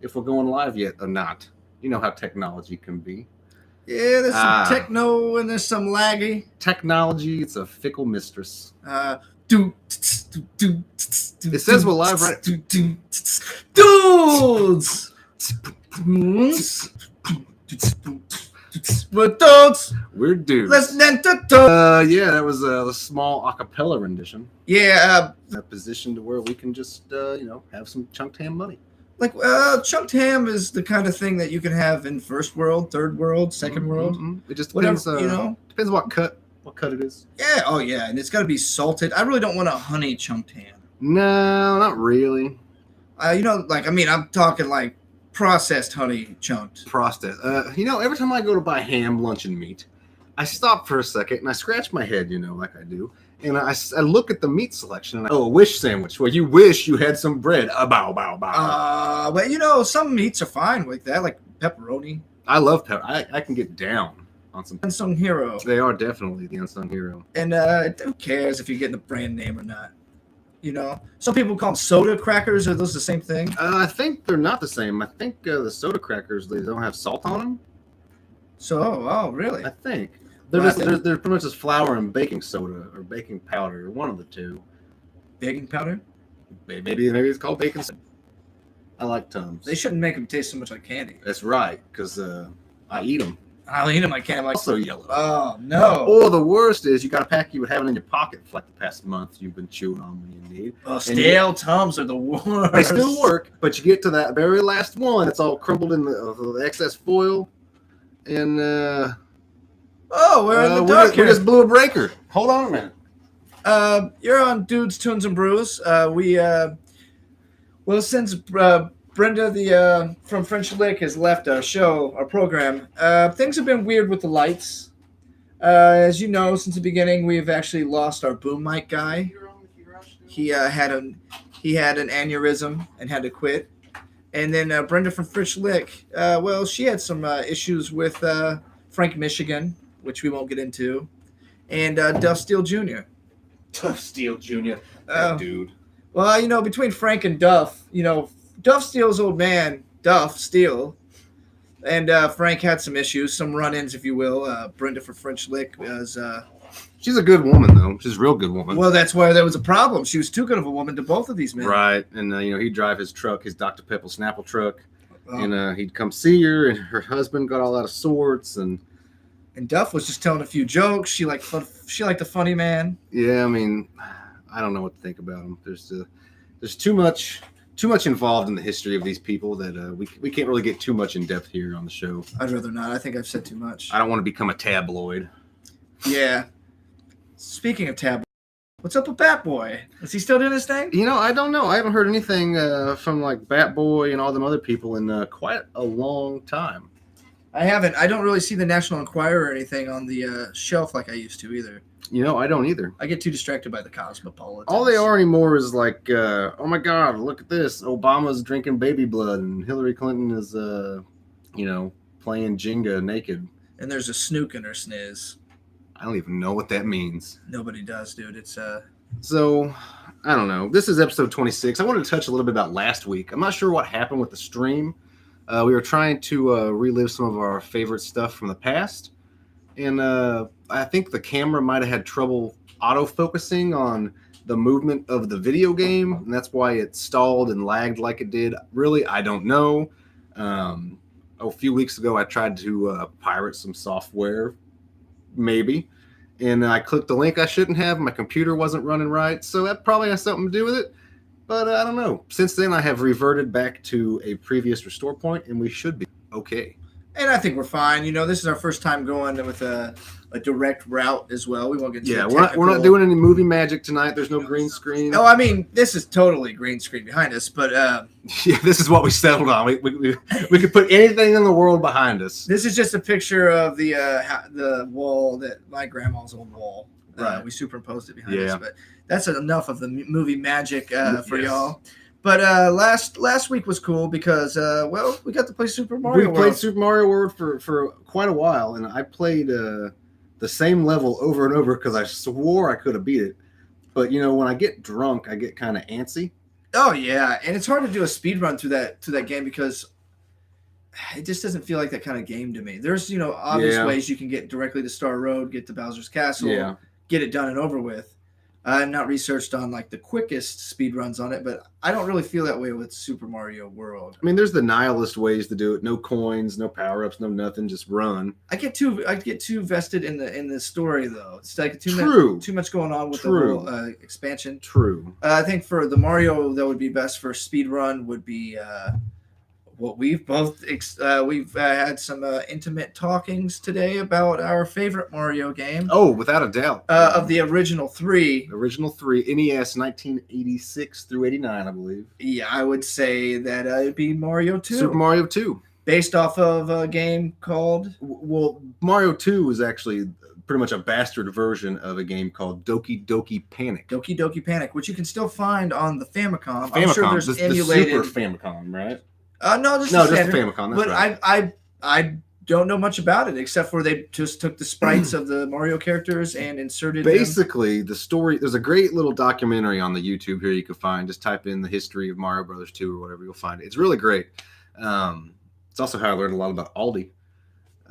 if we're going live yet or not. You know how technology can be. Yeah, there's some techno and there's some laggy. Technology, it's a fickle mistress. It It says we're live, right? Dudes! We're dudes! We're dudes. Listening to yeah, that was a small acapella rendition. Yeah. A position to where we can just, have some chunked ham money. Like, chunked ham is the kind of thing that you can have in first world, third world, 2nd world. It just depends, whatever, depends what cut it is. Yeah, oh yeah, and it's got to be salted. I really don't want a honey chunked ham. No, not really. I'm talking like processed honey chunked. Processed. Every time I go to buy ham, luncheon meat, I stop for a second and I scratch my head, like I do. And I look at the meat selection and a wish sandwich. Well, you wish you had some bread. Bow, bow, bow. But some meats are fine like that, like pepperoni. I love pepper. I can get down on some unsung hero. They are definitely the unsung hero. And who cares if you're getting the brand name or not? Some people call them soda crackers. Are those the same thing? I think they're not the same. I think the soda crackers, they don't have salt on them. So, really? I think. They're pretty much just flour and baking soda or baking powder, one of the two. Baking powder? Maybe it's called baking soda. I like Tums. They shouldn't make them taste so much like candy. That's right, because I eat them. I'll eat them like candy. Also yellow. Oh, no. Or the worst is you got a pack you would have it in your pocket for like the past month you've been chewing on when you need. Oh, stale Tums are the worst. They still work, but you get to that very last one. It's all crumbled in the excess foil. And, we're in the dark here. We just blew a breaker. Hold on a minute. You're on Dudes, Tunes, and Brews. Since Brenda from French Lick has left our program, things have been weird with the lights. As you know, since the beginning, we've actually lost our boom mic guy. He had an aneurysm and had to quit. And then Brenda from French Lick, she had some issues with Frank Michigan, which we won't get into, and Duff Steele Jr. Duff Steele Jr. That dude. Well, between Frank and Duff, Duff Steele's old man, Duff Steele, and Frank had some issues, some run-ins, if you will. Brenda from French Lick was... She's a good woman, though. She's a real good woman. Well, that's why there was a problem. She was too good of a woman to both of these men. Right, and he'd drive his truck, his Dr. Pepper Snapple truck, and he'd come see her, and her husband got all out of sorts, and Duff was just telling a few jokes. She liked the funny man. Yeah, I don't know what to think about him. There's too much involved in the history of these people that we can't really get too much in depth here on the show. I'd rather not. I think I've said too much. I don't want to become a tabloid. Yeah. Speaking of tabloid, what's up with Bat Boy? Is he still doing his thing? I don't know. I haven't heard anything from like Bat Boy and all them other people in quite a long time. I haven't. I don't really see the National Enquirer or anything on the shelf like I used to either. I don't either. I get too distracted by the Cosmopolitan. All they are anymore is like, oh my God, look at this. Obama's drinking baby blood and Hillary Clinton is, playing Jenga naked. And there's a snook in her sniz. I don't even know what that means. Nobody does, dude. It's So, I don't know. This is episode 26. I wanted to touch a little bit about last week. I'm not sure what happened with the stream. We were trying to relive some of our favorite stuff from the past. And I think the camera might have had trouble auto-focusing on the movement of the video game. And that's why it stalled and lagged like it did. Really, I don't know. A few weeks ago, I tried to pirate some software. Maybe. And I clicked the link I shouldn't have. My computer wasn't running right. So that probably has something to do with it. But I don't know. Since then, I have reverted back to a previous restore point, and we should be okay. And I think we're fine. This is our first time going with a direct route as well. We won't get into we're not doing any movie magic tonight. There's no green screen. No, this is totally green screen behind us. But yeah, this is what we settled on. We could put anything in the world behind us. This is just a picture of the wall that my grandma's old wall. Right. We superimposed it behind us. But that's enough of the movie magic for y'all. But last week was cool because we got to play Super Mario World. We played Super Mario World for quite a while, and I played the same level over and over because I swore I could have beat it. But when I get drunk, I get kind of antsy, Oh yeah, and it's hard to do a speed run through that game because it just doesn't feel like that kind of game to me. There's obvious Yeah. ways you can get directly to Star Road, get to Bowser's Castle, Yeah. get it done and over with. I'm not researched on like the quickest speed runs on it, but I don't really feel that way with Super Mario World. I mean, there's the nihilist ways to do it. No coins, no power ups, no nothing. Just run. I get too vested in the story though. It's like True. too much going on with True. the whole expansion. True. I think for the Mario that would be best for speed run would be what we've both we've had some intimate talkings today about our favorite Mario game. Oh, without a doubt. Of the original three. Original three, NES 1986 through 89, I believe. Yeah, I would say that it'd be Mario 2. Super Mario 2. Based off of a game called... Well, Mario 2 was actually pretty much a bastard version of a game called Doki Doki Panic. Doki Doki Panic, which you can still find on the Famicom. Famicom, I'm sure there's the emulated... Super Famicom, right? No, just the standard. Famicom. That's but right. I don't know much about it except for they just took the sprites of the Mario characters and inserted basically the story. There's a great little documentary on the YouTube here you can find. Just type in the history of Mario Brothers 2 or whatever, you'll find it. It's really great. It's also how I learned a lot about Aldi.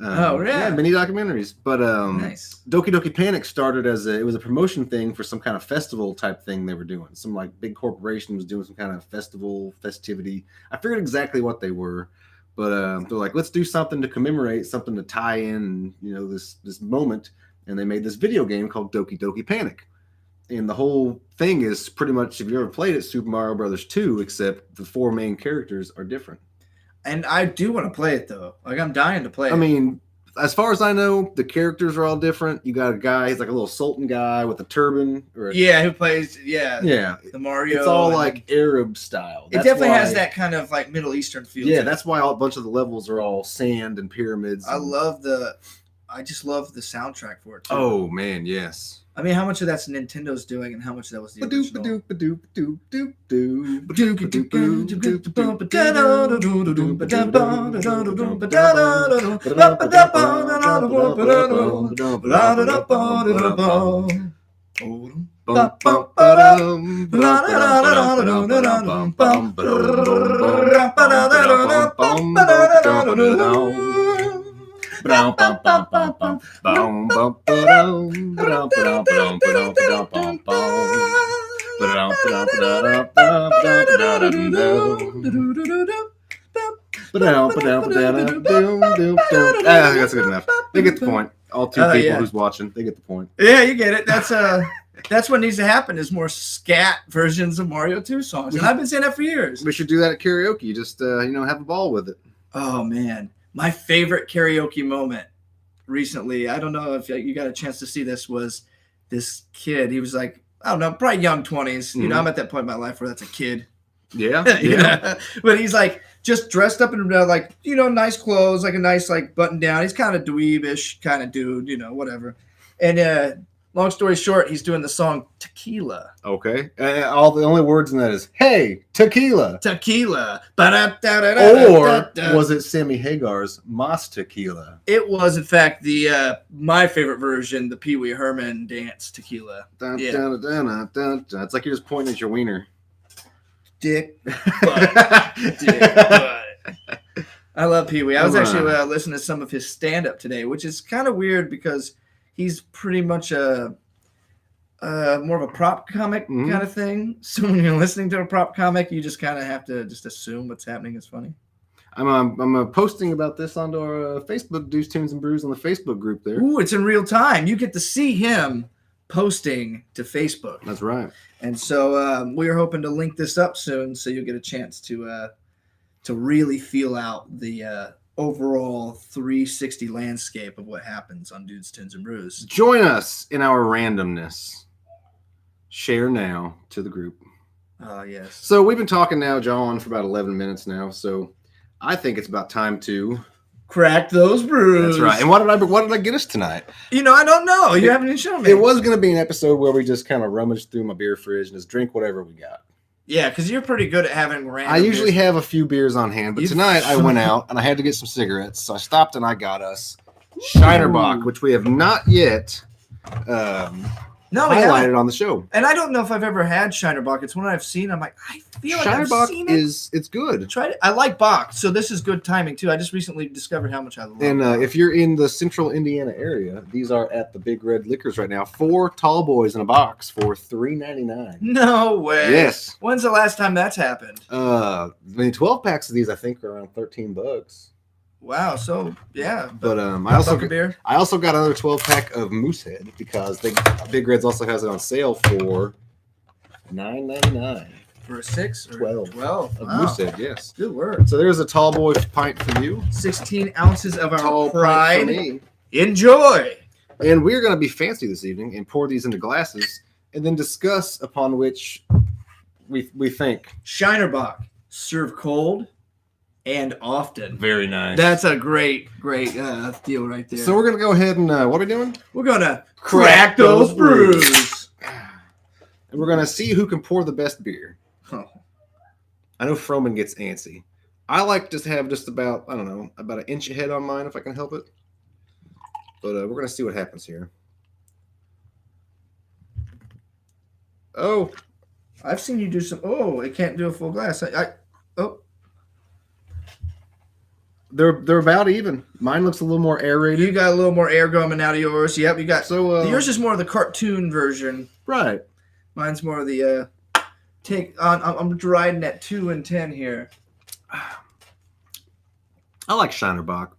Yeah, mini documentaries. But nice. Doki Doki Panic started as it was a promotion thing for some kind of festival type thing they were doing. Some like big corporation was doing some kind of festivity. I figured exactly what they were, but they're like, let's do something to commemorate, something to tie in, this moment. And they made this video game called Doki Doki Panic. And the whole thing is pretty much, if you ever played it, Super Mario Brothers 2, except the four main characters are different. And I do want to play it though. Like I'm dying to play it. I mean, as far as I know, the characters are all different. You got a guy, he's like a little sultan guy with a turban. Who plays, the Mario. It's all like Arab style. It definitely has that kind of like Middle Eastern feel. Yeah, that's why a bunch of the levels are all sand and pyramids. I just love the soundtrack for it too. Oh man, yes. I mean, how much of that's Nintendo's doing, and how much of that was the original? That's good enough. They get the point. All two people who's watching, they get the point. Yeah, you get it. That's what needs to happen is more scat versions of Mario 2 songs. And I've been saying that for years. We should do that at karaoke. Just have a ball with it. Oh man. My favorite karaoke moment recently, I don't know if you got a chance to see this, was this kid. He was like, I don't know, probably young 20s. Mm-hmm. I'm at that point in my life where that's a kid. Yeah. Yeah. But he's like just dressed up in like, nice clothes, like a nice like button down. He's kind of dweebish kind of dude, whatever. And long story short, he's doing the song Tequila. Okay. All the only words in that is, hey, tequila. Tequila. Or was it Sammy Hagar's Mas Tequila? It was, in fact, the my favorite version, the Pee Wee Herman dance Tequila. It's like you're just pointing at your wiener. Dick butt. Dick butt. I love Pee Wee. I was actually listening to some of his stand-up today, which is kind of weird because he's pretty much a more of a prop comic kind of thing. So when you're listening to a prop comic, you just kind of have to just assume what's happening is funny. I'm posting about this onto our Facebook, Dudes, Tunes, and Brews on the Facebook group there. Ooh, it's in real time. You get to see him posting to Facebook. That's right. And so we are hoping to link this up soon so you'll get a chance to really feel out the overall 360 landscape of what happens on Dudes, Tunes, and Brews. Join us in our randomness. Share now to the group. Yes. So we've been talking now, John, for about 11 minutes now. So I think it's about time to crack those brews. That's right. And what did I get us tonight? I don't know. You haven't even shown me. It was going to be an episode where we just kind of rummage through my beer fridge and just drink whatever we got. Yeah, because you're pretty good at having random. I usually have a few beers on hand, but tonight I went out and I had to get some cigarettes, so I stopped and I got us Shinerbach, which we have not yet No, highlighted on the show. And I don't know if I've ever had Shinerbach. It's one I've seen. I'm like, I feel like I've seen it. It's good. Tried it. I like Bach, so this is good timing too. I just recently discovered how much I love. And if you're in the central Indiana area, these are at the Big Red Liquors right now. 4 tall boys in a box for $3.99. No way. Yes. When's the last time that's happened? 12 packs of these I think are around $13. Wow. So yeah. But I also got another 12 pack of Moosehead because Big Red's also has it on sale for $9.99. For a 6 or 12. 12. Of Wow. Moosehead, yes. Good word. So there's a tall boy pint for you. 16 ounces of our Tall pride. pint for me. Enjoy. And we're going to be fancy this evening and pour these into glasses and then discuss upon which we think. Shinerbach, serve cold and often. Very nice. That's a great deal right there. So we're going to go ahead and what are we doing? We're going to crack those brews. And we're going to see who can pour the best beer. Oh. I know Froman gets antsy. I like to have just about, I don't know, about an inch ahead on mine if I can help it. But we're going to see what happens here. Oh. I've seen you do some. Oh, it can't do a full glass. Oh. They're about even. Mine looks a little more aerated. You got a little more air coming out of yours. Yep, you got. So yours is more of the cartoon version. Right. Mine's more of the take on. I'm riding at 2 and 10 here. I like Shinerbach.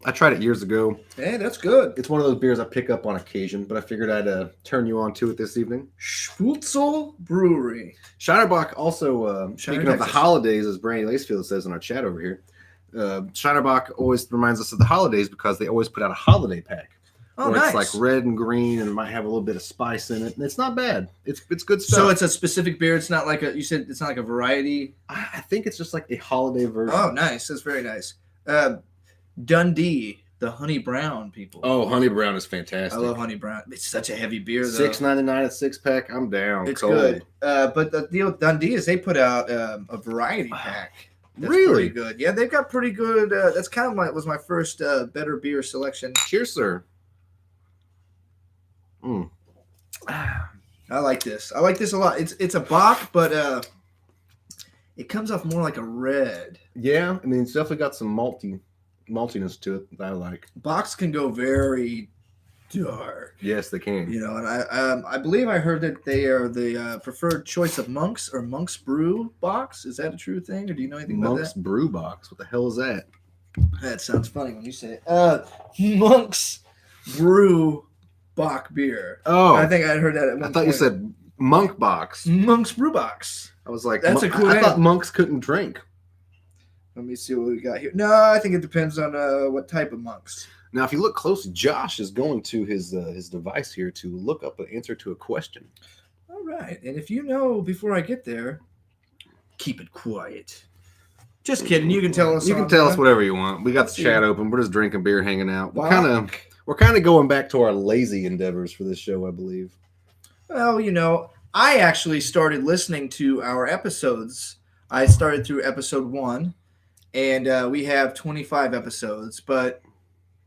I tried it years ago. Hey, that's good. It's one of those beers I pick up on occasion, but I figured I'd turn you on to it this evening. Schwutzel Brewery. Shinerbach also, speaking of the holidays, as Brandy Lacefield says in our chat over here, Shinerbach always reminds us of the holidays because they always put out a holiday pack. Oh, where nice. It's like red and green and it might have a little bit of spice in it. And it's not bad. It's good stuff. So it's a specific beer. It's not like you said it's not like a variety. I think it's just like a holiday version. Oh, nice. That's very nice. Dundee, the Honey Brown people. Oh, Honey Brown is fantastic. I love Honey Brown. It's such a heavy beer, though. $6.99 a 6-pack. I'm down. It's cold. good. But the deal with Dundee is they put out a variety pack. That's really pretty good. Yeah, they've got pretty good. That's kind of was my first better beer selection. Cheers, sir. I like this. I like this a lot. It's a Bock, but it comes off more like a red. Yeah, I mean it's definitely got some maltiness to it that I like. Bocks can go very dark. Yes, they can. You know, and I believe I heard that they are the preferred choice of Monks or Monk's Brew Box. Is that a true thing, or do you know anything about that? Monk's Brew Box. What the hell is that? That sounds funny when you say it. Monk's Brew Bock beer. Oh, I think I heard that at one point. I thought you said Monk Box. Monk's Brew Box. I was like, that's a cool name. I thought monks couldn't drink. Let me see what we got here. No, I think it depends on what type of monks. Now, if you look close, Josh is going to his device here to look up an answer to a question. All right, and if you know before I get there, keep it quiet. Just kidding. You can tell us. You can tell us whatever you want. We got the chat open. We're just drinking beer, hanging out. Wow. We're kind of going back to our lazy endeavors for this show, I believe. Well, you know, I actually started listening to our episodes. I started through episode 1, and we have 25 episodes, but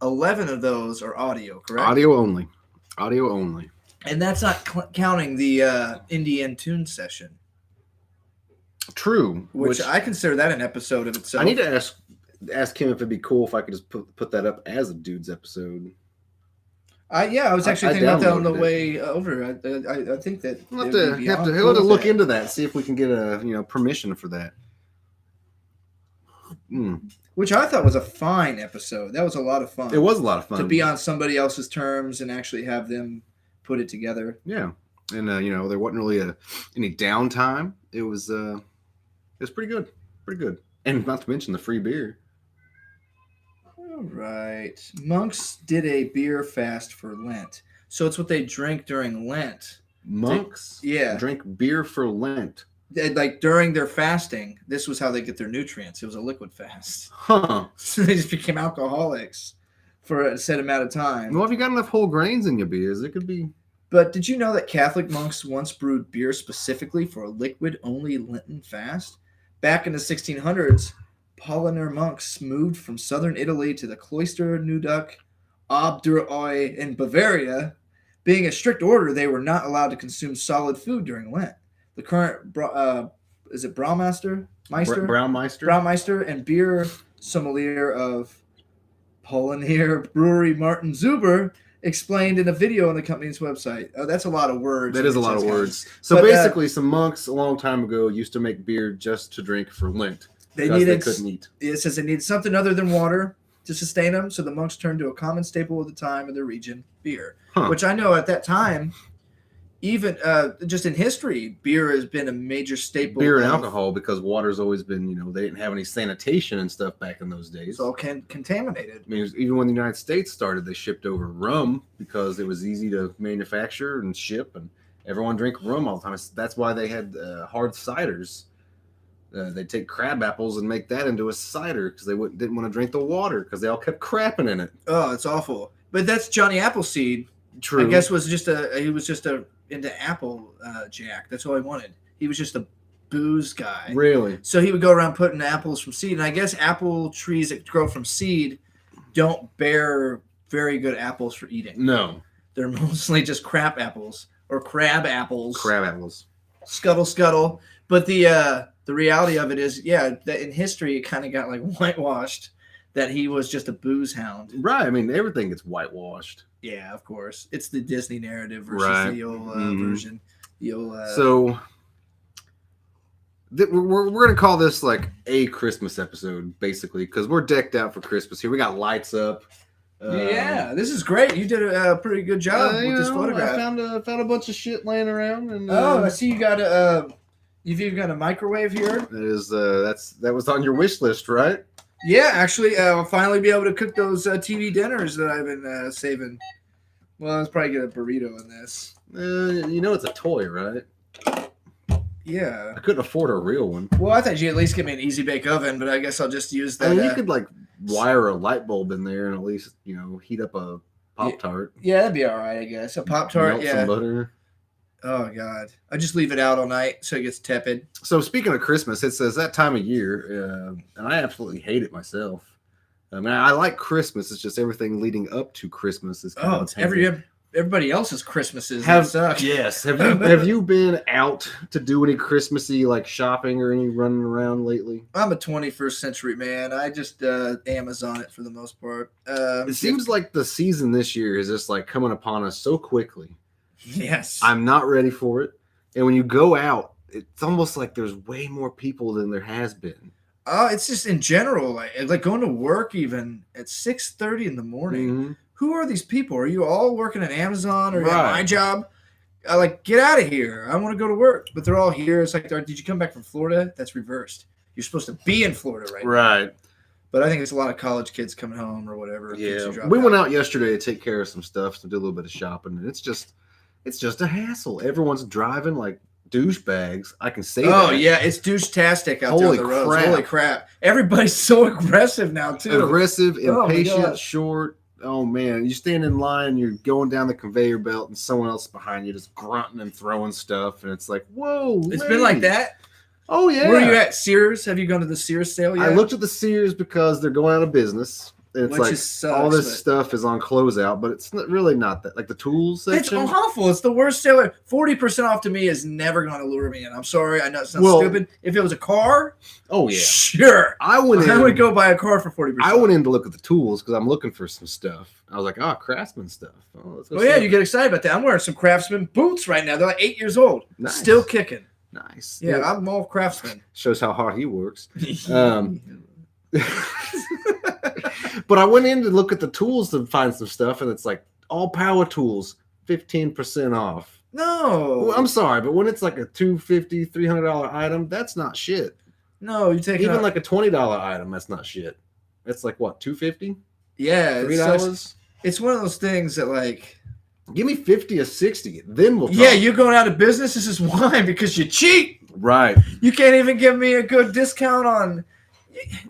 11 of those are audio, correct? Audio only. Audio only. And that's not counting the Indian Tune session. True. Which I consider that an episode of itself. I need to ask him if it'd be cool if I could just put that up as a dude's episode. Yeah, I was actually thinking about that on the way over. I think that we'll have to look into that, see if we can get a permission for that. Which I thought was a fine episode. That was a lot of fun. It was a lot of fun to be on somebody else's terms and actually have them put it together. Yeah, and there wasn't really any downtime. It was pretty good, and not to mention the free beer. All right. Monks did a beer fast for Lent. So it's what they drink during Lent. Monks drink beer for Lent. Like during their fasting, this was how they get their nutrients. It was a liquid fast. Huh. So they just became alcoholics for a set amount of time. Well, if you got enough whole grains in your beers, it could be. But did you know that Catholic monks once brewed beer specifically for a liquid-only Lenten fast? Back in the 1600s, Pauliner monks moved from southern Italy to the Cloister Neuduck Ob der Oi in Bavaria Being a strict order, they were not allowed to consume solid food during Lent. The current is it Braumeister? Braumeister? Braumeister and beer sommelier of Polonier Brewery Martin Zuber explained in a video on the company's website. Oh, that's a lot of words. That is a lot of words. So basically, some monks a long time ago used to make beer just to drink for Lent. They couldn't eat. It says they needed something other than water to sustain them, so the monks turned to a common staple of the time in their region, beer. Which I know at that time, even just in history, beer has been a major staple. Beer and alcohol, because water's always been, they didn't have any sanitation and stuff back in those days. It's all contaminated. I mean, even when the United States started, they shipped over rum because it was easy to manufacture and ship, and everyone drank rum all the time. That's why they had hard ciders. They'd take crab apples and make that into a cider because they didn't want to drink the water because they all kept crapping in it. Oh, it's awful. But that's Johnny Appleseed. True. I guess he was just into apple jack. That's all he wanted. He was just a booze guy. Really? So he would go around putting apples from seed. And I guess apple trees that grow from seed don't bear very good apples for eating. No. They're mostly just crap apples or crab apples. Crab apples. Scuttle, scuttle. But the reality of it is, that in history it kind of got like whitewashed that he was just a booze hound. Right. I mean, everything gets whitewashed. Yeah, of course. It's the Disney narrative versus the old version. The old. So we're going to call this like a Christmas episode, basically, because we're decked out for Christmas here. We got lights up. Yeah, this is great. You did a pretty good job with this photograph. I found a bunch of shit laying around, and I see you got you've even got a microwave here. That was on your wish list, right? Yeah, actually, I'll finally be able to cook those TV dinners that I've been saving. Well, let's probably get a burrito in this. It's a toy, right? Yeah. I couldn't afford a real one. Well, I thought you'd at least give me an easy bake oven, but I guess I'll just use that. I mean, you could like wire a light bulb in there and at least heat up a Pop-Tart. Yeah, that'd be all right, I guess. A Pop-Tart, Melt some butter. Oh God! I just leave it out all night so it gets tepid. So speaking of Christmas, it says that time of year, and I absolutely hate it myself. I mean, I like Christmas. It's just everything leading up to Christmas is kind of everybody else's Christmases. Yes. Have you been out to do any Christmassy like shopping or any running around lately? I'm a 21st century man. I just Amazon it for the most part. It seems like the season this year is just like coming upon us so quickly. Yes. I'm not ready for it. And when you go out, it's almost like there's way more people than there has been. It's just in general, like going to work even at 6:30 in the morning. Mm-hmm. Who are these people? Are you all working at Amazon or at my job? Get out of here. I want to go to work. But they're all here. It's like, did you come back from Florida? That's reversed. You're supposed to be in Florida right now. Right. But I think it's a lot of college kids coming home or whatever. Yeah. We went out yesterday to take care of some stuff, to do a little bit of shopping, and it's just a hassle. Everyone's driving like douchebags. I can say that. Oh, yeah. It's douche-tastic out there on the roads. Holy crap. Everybody's so aggressive now, too. Aggressive, impatient, short. Oh, man. You stand in line, you're going down the conveyor belt, and someone else behind you just grunting and throwing stuff, and it's like, whoa. It's been like that? Oh, yeah. Where are you at? Sears? Have you gone to the Sears sale yet? I looked at the Sears because they're going out of business. It's like all this stuff is on closeout, but it's really not that. Like the tools section. It's awful. It's the worst seller. 40% off to me is never going to lure me in. I'm sorry. I know it sounds stupid. If it was a car, oh yeah, sure. I would go buy a car for 40%. I went in to look at the tools because I'm looking for some stuff. I was like, Craftsman stuff. Oh yeah, you get excited about that. I'm wearing some Craftsman boots right now. They're like 8 years old. Nice. Still kicking. Nice. Yeah, I'm all Craftsman. Shows how hard he works. But I went in to look at the tools to find some stuff, and it's like all power tools, 15% off. No. Well, I'm sorry, but when it's like a $250, $300 item, that's not shit. No, you take even like a $20 item, that's not shit. It's like what, $250? Yeah, $3. It's one of those things that like, give me 50 or 60, then we'll talk. Yeah, you're going out of business. This is why, because you cheat. Right. You can't even give me a good discount on.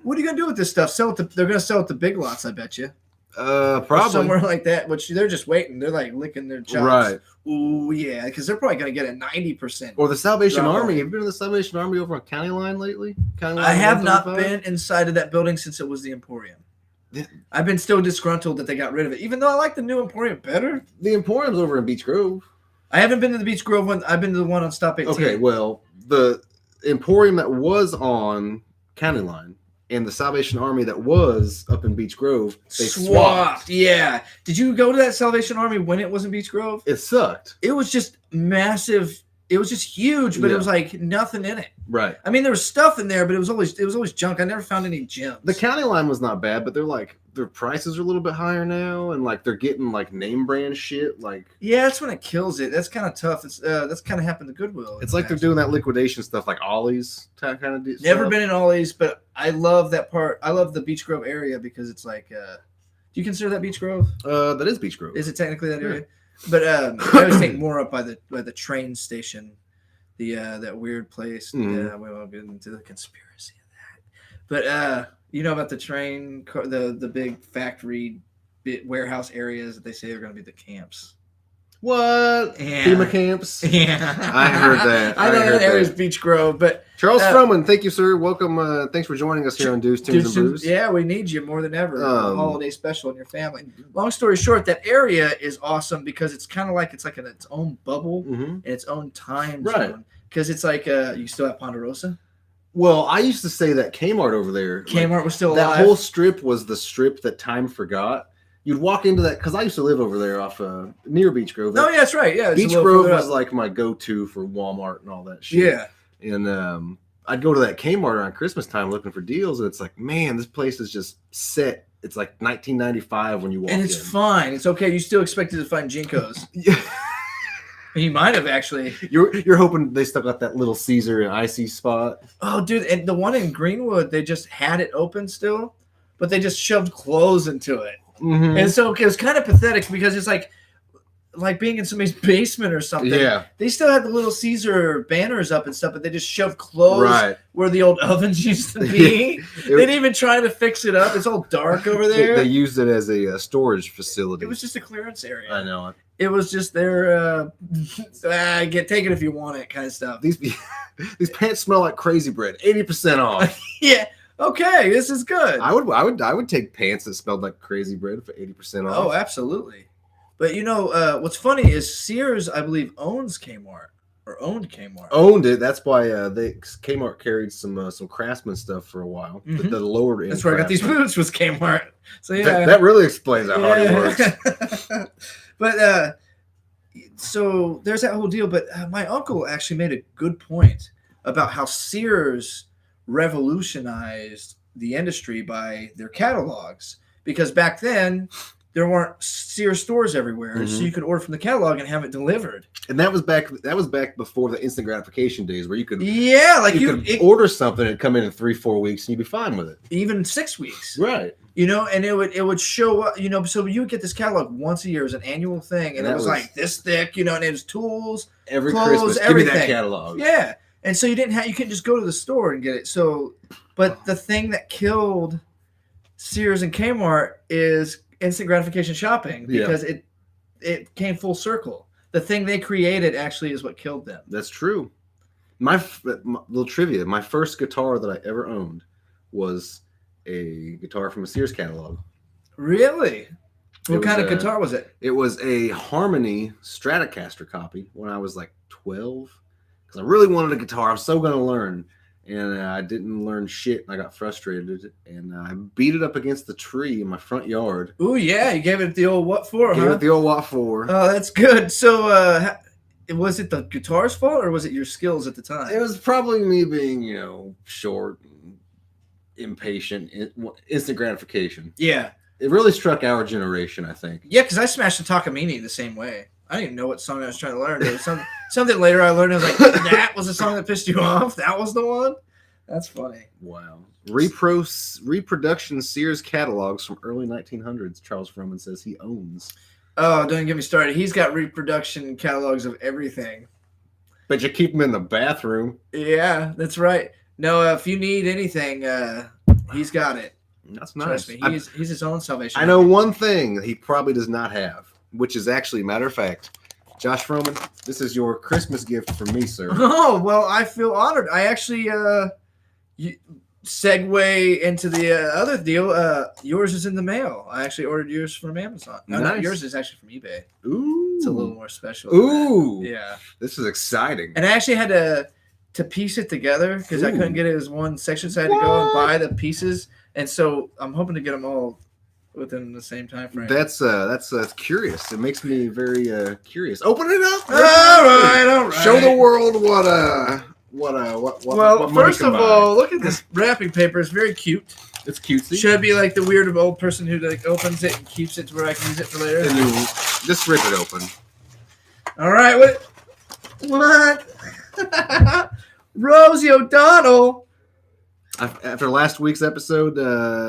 What are you gonna do with this stuff? They're gonna sell it to Big Lots, I bet you. Probably or somewhere like that. Which they're just waiting. They're like licking their chops. Right. Ooh yeah, because they're probably gonna get a 90%. Or the Salvation Army. Have you been to the Salvation Army over on County Line lately? I have not been inside of that building since it was the Emporium. I've been still disgruntled that they got rid of it, even though I like the new Emporium better. The Emporium's over in Beach Grove. I haven't been to the Beach Grove one. I've been to the one on Stop 18. Okay, well, the Emporium that was on County Line and the Salvation Army that was up in Beach Grove, they swapped. Yeah. Did you go to that Salvation Army when it was in Beach Grove? It sucked. It was just massive. It was just huge, but it was like nothing in it. Right. I mean, there was stuff in there, but it was always junk. I never found any gems. The County Line was not bad, but their prices are a little bit higher now, and like they're getting like name brand shit. Like that's when it kills it. That's kind of tough. It's that's kind of happened to Goodwill. It's like they're doing that liquidation stuff, like Ollie's kind of. Never been in Ollie's, but I love that part. I love the Beach Grove area because it's like. Do you consider that Beach Grove? That is Beach Grove. Is it technically that area? But I always think more up by the train station, that weird place. Mm-hmm. We won't get into the conspiracy of that. But you know about the train, the big factory warehouse areas that they say are going to be the camps. What? Yeah. FEMA camps? Yeah. I heard that. I know that area's Beach Grove, but Charles Froman, thank you, sir. Welcome. Thanks for joining us here on Tunes and Brews. Yeah, we need you more than ever. A holiday special in your family. Long story short, that area is awesome because it's kind of like in its own bubble and its own time zone. Because it's like you still have Ponderosa. Well, I used to say that Kmart over there. Kmart was still alive. That whole strip was the strip that time forgot. You'd walk into that because I used to live over there off near Beach Grove. Oh, yeah, that's right. Yeah, Beach Grove was like my go-to for Walmart and all that shit. Yeah, and I'd go to that Kmart around Christmas time looking for deals, and it's like, man, this place is just set. It's like 1995 when you walk in. And it's fine. It's okay. You still expected to find Jinkos. Yeah. You might have actually. You're hoping they stuck out that Little Caesar and icy spot. Oh, dude, and the one in Greenwood, they just had it open still, but they just shoved clothes into it. Mm-hmm. And so it was kind of pathetic because it's like being in somebody's basement or something. Yeah. They still had the Little Caesar banners up and stuff, but they just shoved clothes where the old ovens used to be. They didn't even try to fix it up. It's all dark over there. They used it as a storage facility. It was just a clearance area. I know. It was just their take it if you want it kind of stuff. These pants smell like crazy bread. 80% off. Yeah. Okay, this is good. I would take pants that smelled like crazy bread for 80% off. Oh, absolutely. But you know, what's funny is Sears, I believe, owns Kmart or owned Kmart. Owned it. That's why Kmart carried some Craftsman stuff for a while. Mm-hmm. The lower end. That's where I got these boots was Kmart. So yeah, that really explains how hard it works. But so there's that whole deal. But my uncle actually made a good point about how Sears revolutionized the industry by their catalogs, because back then there weren't Sears stores everywhere, so you could order from the catalog and have it delivered. And that was back before the instant gratification days, where you could you could order something and come in 3-4 weeks and you'd be fine with it. Even 6 weeks, right? You know, and it would show up. You know, so you would get this catalog once a year as an annual thing, and it was like this thick. You know, and it was tools, every clothes, Christmas. everything. Give me that catalog. Yeah. And so you couldn't just go to the store and get it. So, but the thing that killed Sears and Kmart is instant gratification shopping, because it came full circle. The thing they created actually is what killed them. That's true. My little trivia: my first guitar that I ever owned was a guitar from a Sears catalog. Really? What kind of guitar was it? It was a Harmony Stratocaster copy when I was like 12. Because I really wanted a guitar. I'm so going to learn. And I didn't learn shit. I got frustrated. And I beat it up against the tree in my front yard. Oh, yeah. You gave it the old what for, Gave it the old what for. Oh, that's good. So was it the guitar's fault, or was it your skills at the time? It was probably me being, short and impatient. Instant gratification. Yeah. It really struck our generation, I think. Yeah, because I smashed the Takamine the same way. I didn't even know what song I was trying to learn. There was something later I learned. I was like, that was the song that pissed you off? That was the one? That's funny. Wow. Reproduction Sears catalogs from early 1900s, Charles Froman says he owns. Oh, don't get me started. He's got reproduction catalogs of everything. But you keep them in the bathroom. Yeah, that's right. No, if you need anything, he's got it. That's nice. Trust me, he's his own salvation. I know one thing he probably does not have, which is actually, matter of fact, Josh Froman, this is your Christmas gift from me, sir. Oh, well, I feel honored. I actually, segue into the other deal. Yours is in the mail. I actually ordered yours from Amazon. No, not Nice. yours is actually from eBay. Ooh. It's a little more special. Ooh. Yeah. This is exciting. And I actually had to piece it together because I couldn't get it as one section, so I had to go and buy the pieces. And so I'm hoping to get them all within the same time frame. That's curious. It makes me very curious. Open it up. All right. Show the world what Well, money first can of buy. all, look at this wrapping paper. It's very cute. It's cutesy. Should I be like the weird old person who like opens it and keeps it to where I can use it for later? And you just rip it open. All right, what? Rosie O'Donnell. After last week's episode,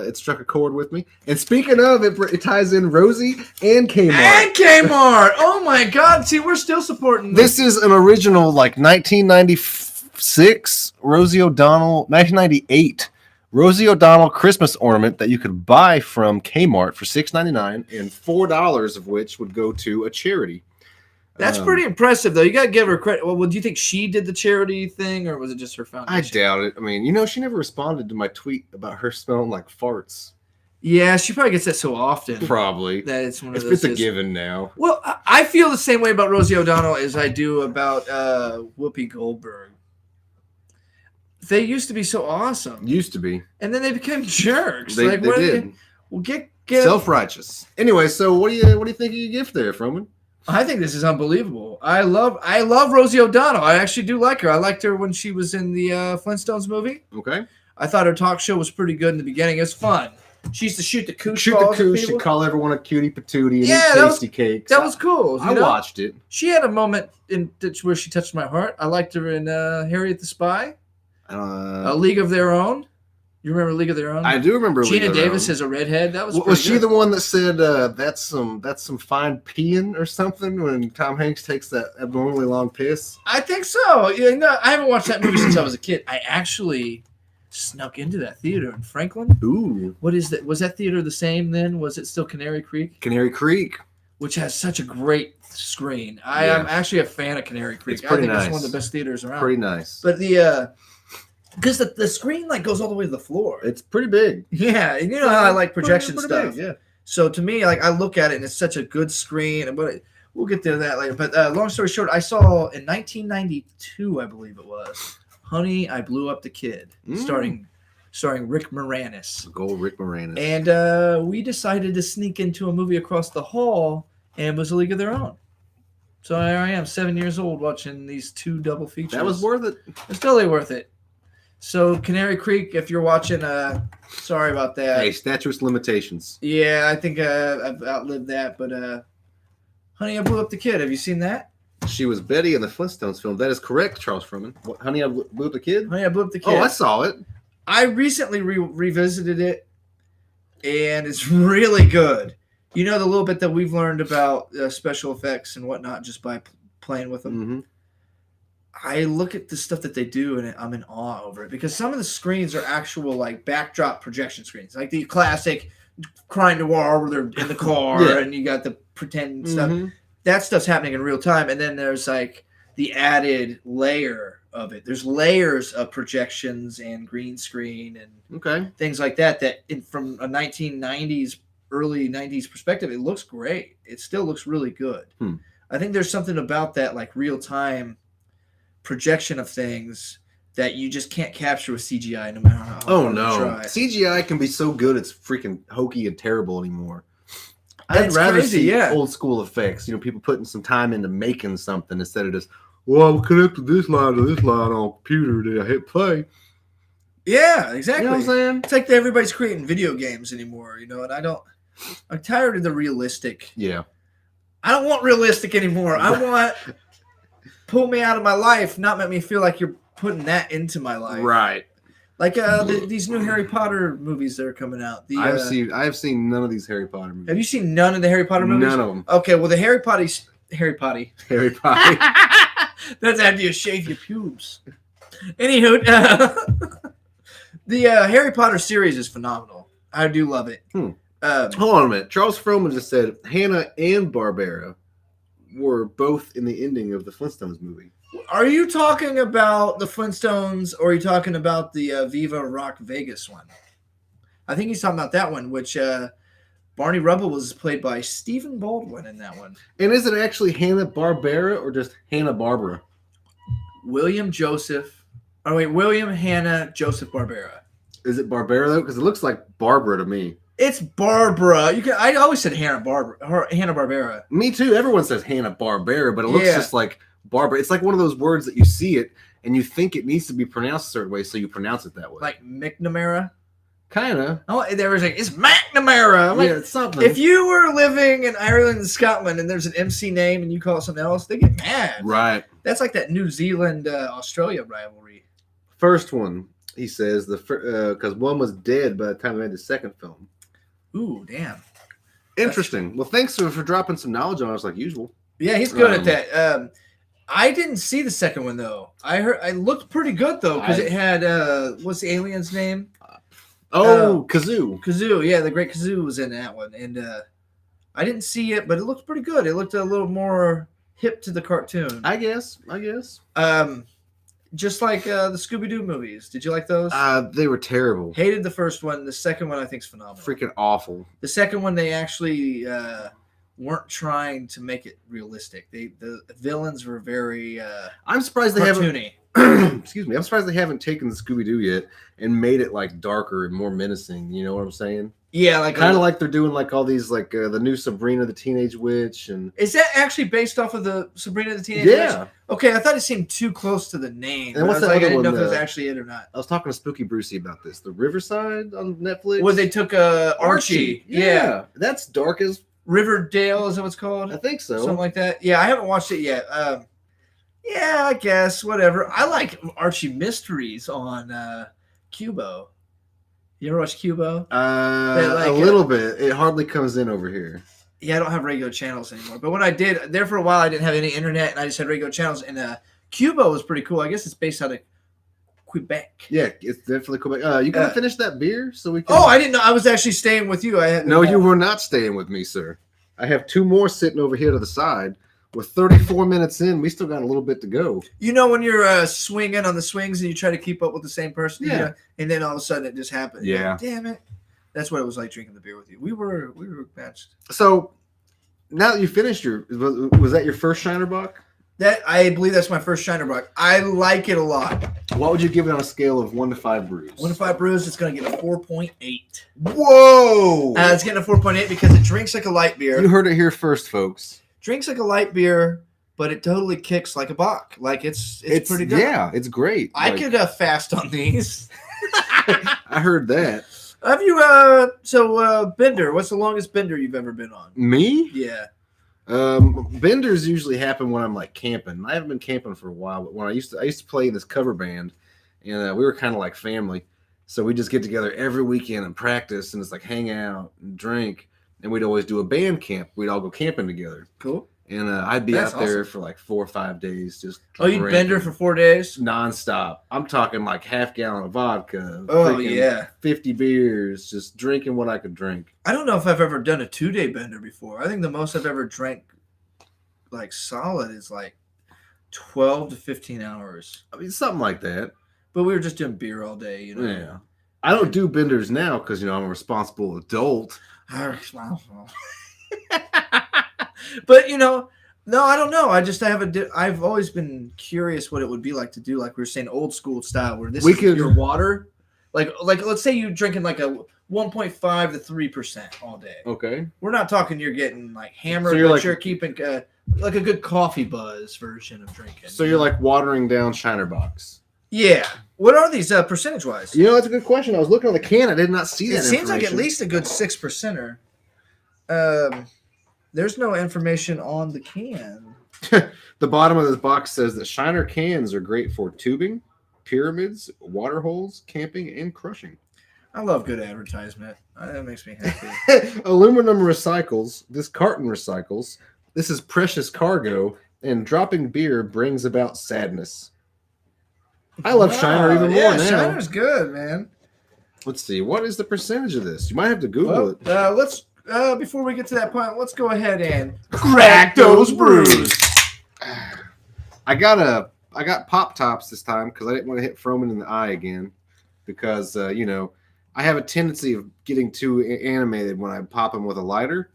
it struck a chord with me. And speaking of, it ties in Rosie and Kmart. And Kmart. Oh my God! See, we're still supporting This is an original, like 1996 Rosie O'Donnell, 1998 Rosie O'Donnell Christmas ornament that you could buy from Kmart for $6.99, and $4 of which would go to a charity. That's pretty impressive, though. You got to give her credit. Well, do you think she did the charity thing, or was it just her foundation? I doubt it. I mean, she never responded to my tweet about her smelling like farts. Yeah, she probably gets that so often. Probably. That it's one of It's those. a given now. Well, I feel the same way about Rosie O'Donnell as I do about Whoopi Goldberg. They used to be so awesome. Used to be. And then they became jerks. They did. Well, get self-righteous. Anyway, so what do you think of your gift there, Froman? I think this is unbelievable. I love Rosie O'Donnell. I actually do like her. I liked her when she was in the Flintstones movie. Okay. I thought her talk show was pretty good in the beginning. It was fun. She used to shoot the cooch Shoot balls the at cooch, people. she'd call everyone a cutie patootie and Yeah, eat tasty cakes. That was cool. I watched it. She had a moment where she touched my heart. I liked her in Harriet the Spy. A League of Their Own. You remember League of Their Own? I do remember. Gina Davis is a redhead. That was she the one that said that's some fine peeing or something when Tom Hanks takes that abnormally long piss? I think so. I haven't watched that movie since I was a kid. I actually snuck into that theater in Franklin. Ooh. What is that? Was that theater the same then? Was it still Canary Creek? Canary Creek. Which has such a great screen. I am actually a fan of Canary Creek. It's pretty nice. It's one of the best theaters around. Pretty nice. But because the screen goes all the way to the floor. It's pretty big. Yeah, and you know how I like projection pretty stuff. big, yeah. So to me, I look at it and it's such a good screen. But we'll get to that later. But long story short, I saw in 1992, I believe it was, Honey, I Blew Up the Kid, starring Rick Moranis. Gold Rick Moranis. And we decided to sneak into a movie across the hall, and it was A League of Their Own. So here I am, 7 years old, watching these two double features. That was worth it. It's totally worth it. So Canary Creek, if you're watching, sorry about that. Hey, statute limitations. Yeah, I think I've outlived that. But Honey, I Blew Up the Kid. Have you seen that? She was Betty in the Flintstones film. That is correct, Charles Froman. What, Honey, I Blew Up the Kid? Honey, I Blew Up the Kid. Oh, I saw it. I recently revisited it, and it's really good. You know the little bit that we've learned about special effects and whatnot just by playing with them. Mm-hmm. I look at the stuff that they do, and I'm in awe over it because some of the screens are actual backdrop projection screens, like the classic crime noir where they're in the car and you got the pretend stuff. That stuff's happening in real time, and then there's the added layer of it. There's layers of projections and green screen and things like that. From a 1990s, early 90s perspective, it looks great. It still looks really good. I think there's something about that real time projection of things that you just can't capture with CGI no matter how hard you try. CGI can be so good it's freaking hokey and terrible anymore. I'd rather crazy, see old school effects. People putting some time into making something instead of just, well, I connected this line to this line on computer. Did I hit play? Yeah, exactly. You know what I'm saying? It's like everybody's creating video games anymore, and I'm tired of the realistic. Yeah. I don't want realistic anymore. I want pull me out of my life, not make me feel like you're putting that into my life. Right. Like these new Harry Potter movies that are coming out. I have seen none of these Harry Potter movies. Have you seen none of the Harry Potter movies? None of them. Okay, well the Harry Potter. That's after you shave your pubes. Anywho, the Harry Potter series is phenomenal. I do love it. Hold on a minute. Charles Froman just said Hannah and Barbara were both in the ending of the Flintstones movie. Are you talking about the Flintstones, or are you talking about the Viva Rock Vegas one? I think he's talking about that one, which Barney Rubble was played by Stephen Baldwin in that one. And is it actually Hanna-Barbera or just Hanna-Barbera? William Hannah Joseph Barbera. Is it Barbera though? Because it looks like Barbara to me. It's Barbara. I always said Hanna-Barbera. Me too. Everyone says Hanna-Barbera, but it looks just like Barbara. It's like one of those words that you see it and you think it needs to be pronounced a certain way, so you pronounce it that way. Like McNamara? Kind of. Oh, there was like, it's McNamara. Like, it's something. If you were living in Ireland and Scotland and there's an MC name and you call it something else, they get mad. Right. That's like that New Zealand Australia rivalry. First one, he says, because one was dead by the time we made the second film. Ooh, damn. Interesting. Well, thanks for dropping some knowledge on us like usual. Yeah, he's good at that. I didn't see the second one though. I looked pretty good though because it had what's the alien's name? Kazoo. Kazoo, yeah, the great Kazoo was in that one, and I didn't see it, but it looked pretty good. It looked a little more hip to the cartoon. I guess. Just like the Scooby-Doo movies. Did you like those? They were terrible. Hated the first one. The second one I think is phenomenal. Freaking awful. The second one they actually weren't trying to make it realistic. The villains were very I'm surprised they cartoony. Excuse me. I'm surprised they haven't taken the Scooby-Doo yet and made it like darker and more menacing. You know what I'm saying? Yeah, like kind of like they're doing like all these like the new Sabrina the Teenage Witch. And is that actually based off of the Sabrina the Teenage Witch? Okay, I thought it seemed too close to the name. And what's that I other didn't one, know if it was actually it or not. I was talking to Spooky Brucey about this. The Riverside on Netflix. Where they took Archie. Yeah, that's dark as Riverdale. Is that what it's called? I think so. Something like that. Yeah, I haven't watched it yet. Yeah, I guess whatever. I like Archie Mysteries on Cubo. You ever watch Cubo? A little bit. It hardly comes in over here. Yeah, I don't have regular channels anymore. But when I did, there for a while, I didn't have any internet, and I just had regular channels. And Cubo was pretty cool. I guess it's based out of Quebec. Yeah, it's definitely Quebec. You gonna finish that beer so we can? Oh, I didn't know. I was actually staying with you. No, you were not staying with me, sir. I have two more sitting over here to the side. We're 34 minutes in. We still got a little bit to go. You know when you're swinging on the swings and you try to keep up with the same person? Yeah. And then all of a sudden it just happened. Yeah. Like, damn it. That's what it was like drinking the beer with you. We were matched. So now that you finished was that your first Shiner Bock? I believe that's my first Shiner Bock. I like it a lot. What would you give it on a scale of 1 to 5 brews? 1 to 5 brews, it's going to get a 4.8. Whoa! It's getting a 4.8 because it drinks like a light beer. You heard it here first, folks. Drinks like a light beer, but it totally kicks like a Bock. Like it's pretty good. Yeah, it's great. I could fast on these. I heard that. Have you bender? What's the longest bender you've ever been on? Me? Yeah. Benders usually happen when I'm like camping. I haven't been camping for a while, but when I used to play in this cover band, and we were kind of like family, so we just get together every weekend and practice, and it's like hang out and drink, and we'd always do a band camp. We'd all go camping together. Cool. And I'd be out there for like 4 or 5 days, just you'd bender for 4 days nonstop. I'm talking like half gallon of vodka. Oh yeah, 50 beers, just drinking what I could drink. I don't know if I've ever done a 2-day bender before. I think the most I've ever drank, like solid, is like 12 to 15 hours. I mean, something like that. But we were just doing beer all day, you know. Yeah, I don't do benders now because I'm a responsible adult. But no, I don't know. I've always been curious what it would be like to do, like we were saying, old school style, where your water, like let's say you're drinking like a 1.5 to 3% all day. Okay, we're not talking you're getting like hammered, so but you're keeping like a good coffee buzz version of drinking. So you're like watering down Shiner Bocks. Yeah. What are these percentage wise? That's a good question. I was looking on the can. I did not see that. It seems like at least a good 6%er. There's no information on the can. The bottom of this box says that Shiner cans are great for tubing, pyramids, water holes, camping, and crushing. I love good advertisement. That makes me happy. Aluminum recycles. This carton recycles. This is precious cargo, and dropping beer brings about sadness. I love Shiner even more now. Shiner's good, man. Let's see. What is the percentage of this? You might have to Google it. Let's before we get to that point, let's go ahead and crack those brews. I got I got pop tops this time because I didn't want to hit Froman in the eye again. Because I have a tendency of getting too animated when I pop them with a lighter.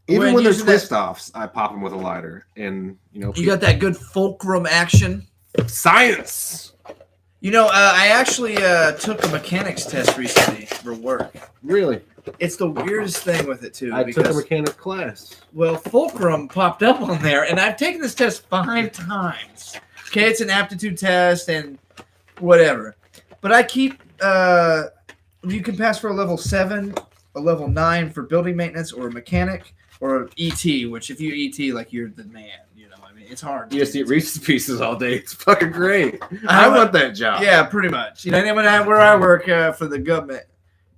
Even when they're twist offs, I pop them with a lighter, and you got that good fulcrum action. Science. I actually took a mechanics test recently for work. Really? It's the weirdest thing with it too. I took a mechanics class. Well, fulcrum popped up on there, and I've taken this test 5 times. Okay, it's an aptitude test and whatever, but I keep. You can pass for a level 7, a level 9 for building maintenance, or a mechanic, or ET. Which, if you ET, like you're the man. I mean, it's hard. You just eat Reese's Pieces all day. It's fucking great. I want that job. Yeah, pretty much. Where I work for the government,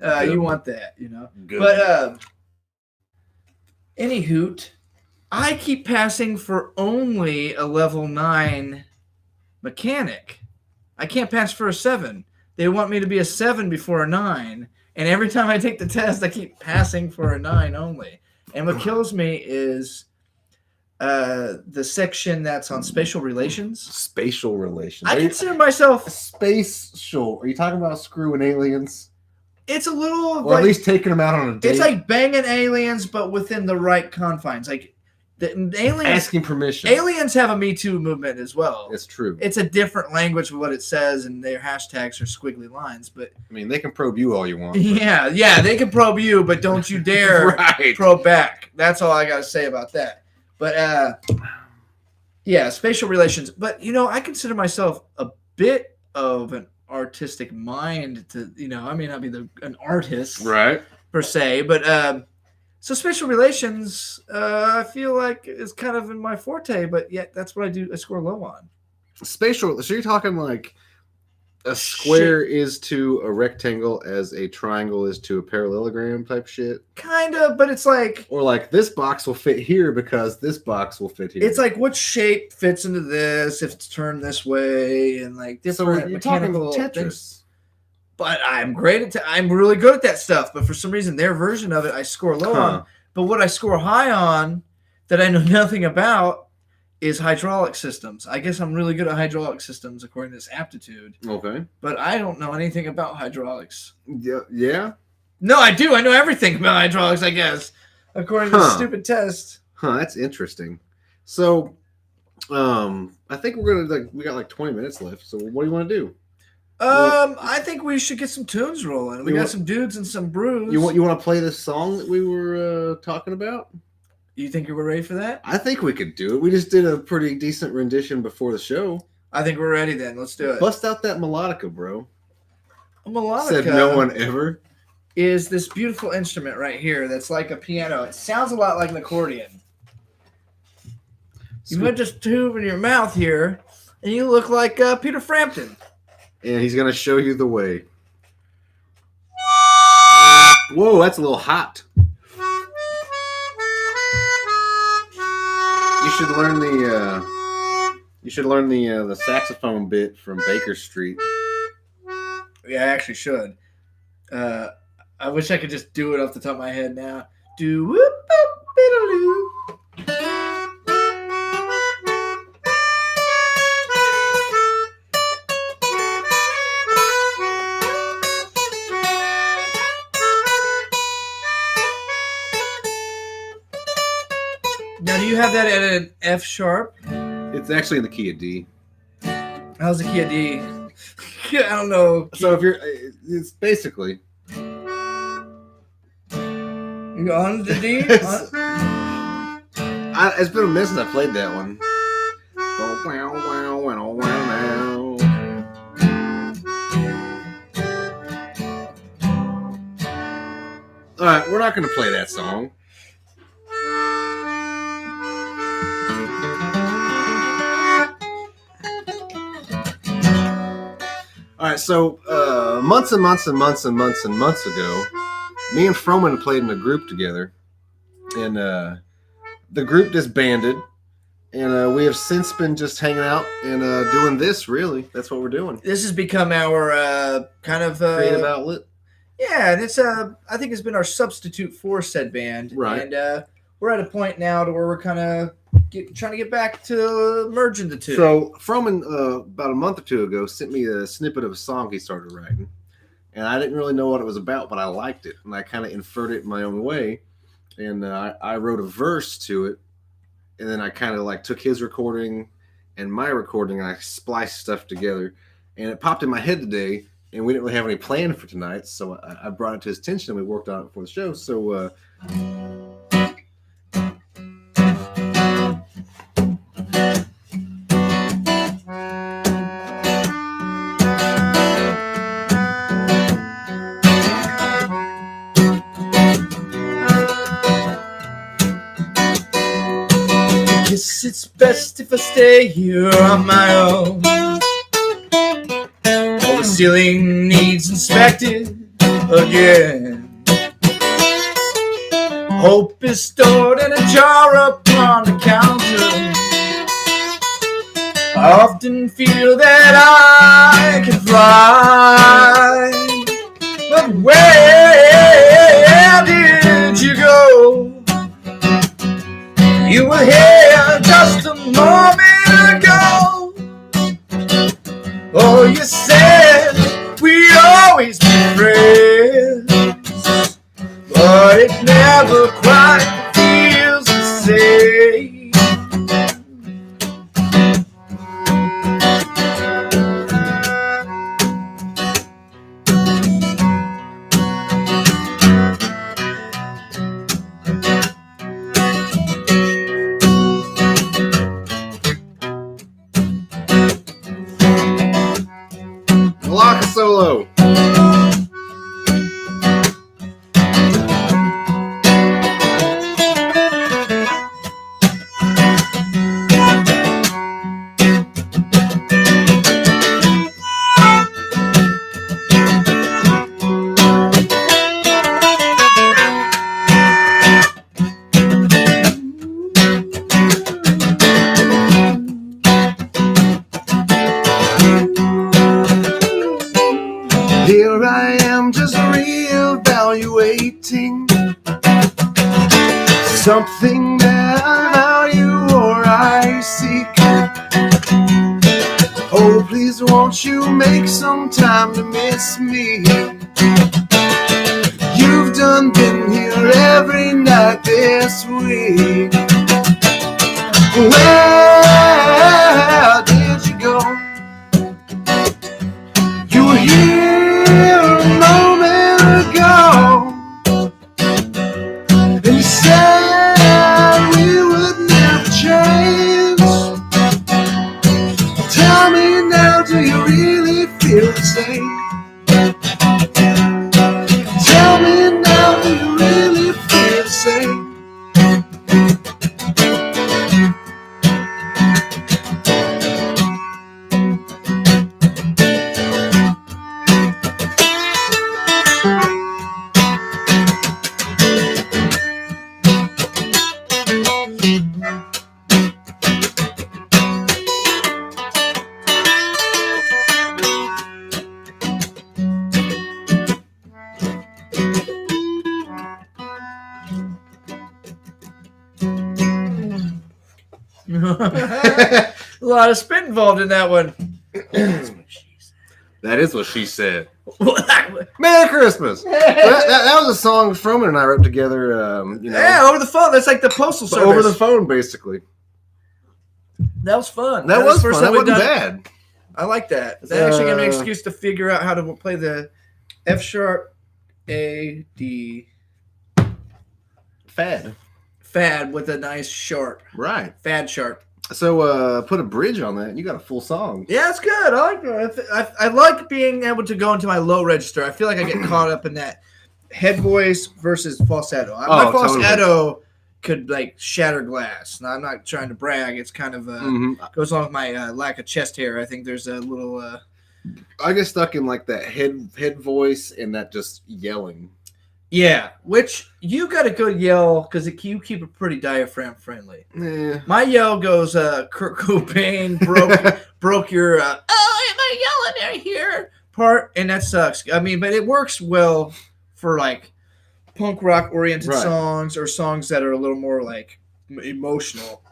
you want that. Good. But any hoot, I keep passing for only a level 9 mechanic. I can't pass for a 7. They want me to be a 7 before a 9. And every time I take the test, I keep passing for a 9 only. And what kills me is the section that's on spatial relations. Spatial relations. I consider myself... Spatial. Are you talking about screwing aliens? It's a little... Or at least taking them out on a date? It's like banging aliens, but within the right confines. Like, the aliens... Asking permission. Aliens have a Me Too movement as well. It's true. It's a different language of what it says, and their hashtags are squiggly lines, but... I mean, they can probe you all you want. Yeah, they can probe you, but don't you dare probe back. That's all I got to say about that. But, yeah, spatial relations. But, I consider myself a bit of an artistic mind to, I may not be an artist. Right. Per se, but... So spatial relations, I feel like is kind of in my forte, but yet that's what I do. I score low on. Spatial. So you're talking like a square is to a rectangle as a triangle is to a parallelogram type shit? Kind of, but it's like... Or like this box will fit here because this box will fit here. It's like what shape fits into this if it's turned this way and like different mechanical things. But I'm great at I'm really good at that stuff. But for some reason, their version of it, I score low on. But what I score high on that I know nothing about is hydraulic systems. I guess I'm really good at hydraulic systems according to this aptitude. Okay. But I don't know anything about hydraulics. Yeah? No, I do. I know everything about hydraulics, I guess, according to this stupid test. That's interesting. So, I think we're gonna we got like 20 minutes left. So, what do you want to do? I think we should get some tunes rolling. We got some dudes and some brews. You want to play this song that we were talking about? You think you were ready for that? I think we could do it. We just did a pretty decent rendition before the show. I think we're ready then. Let's do it. Bust out that melodica, bro. A melodica. Said no one ever. Is this beautiful instrument right here that's like a piano. It sounds a lot like an accordion. You put this tube in your mouth here, and you look like Peter Frampton. And he's going to show you the way. Whoa, that's a little hot. You should learn the saxophone bit from Baker Street. Yeah, I actually should. I wish I could just do it off the top of my head now. Do whoop boop biddaloo. Now, do you have that at an F sharp? It's actually in the key of D. How's the key of D? I don't know. So if it's basically. You go on the D? It's been a minute since I played that one. All right, we're not going to play that song. All right, so months and months and months and months and months ago, me and Froman played in a group together, and the group disbanded, and we have since been just hanging out and doing this. Really, that's what we're doing. This has become our kind of creative outlet. Yeah, and it's I think it's been our substitute for said band, right? And we're at a point now to where we're kind of trying to get back to merging the two. So Froman, about a month or two ago, sent me a snippet of a song he started writing, and I didn't really know what it was about, but I liked it, and I kind of inferred it in my own way, and I wrote a verse to it, and then I kind of like took his recording and my recording, and I spliced stuff together, and it popped in my head today, and we didn't really have any plan for tonight, so I brought it to his attention, and we worked on it before the show. So guess it's best if I stay here on my own. All the ceiling needs inspected again. Hope is stored in a jar upon the counter. I often feel that I can fly, but where did you go? You were here just a moment ago. Oh, you said we'd always be friends, but it never quite feels the same. Malacca solo. Here I am just reevaluating something that I value or I seek. Oh, please won't you make some time to miss me? You've done been here every night this week. Where did you go? You were here a moment ago, and you said we would never change. Tell me now, do you really feel the same? Tell me now, do you really feel the same? A lot of spit involved in that one. That is what she said. Merry Christmas. That was a song Froman and I wrote together. Yeah, over the phone. That's like the postal service. Over the phone, basically. That was fun. That was the fun. That wasn't bad. I like that. That actually gave me an excuse to figure out how to play the F sharp, A, D. Fad with a nice sharp. Right. Fad sharp. So put a bridge on that and you got a full song. Yeah, it's good. I like that. I like being able to go into my low register. I feel like I get caught up in that head voice versus falsetto. My falsetto could like shatter glass. Now, I'm not trying to brag. It's kind of goes along with my lack of chest hair. I think there's a little. I get stuck in like that head voice and that just yelling. Yeah, which you got a good yell because you keep it pretty diaphragm friendly. Yeah. My yell goes Kurt Cobain broke your am I yelling here part, and that sucks. I mean, but it works well for like punk rock oriented Right. songs or songs that are a little more like emotional.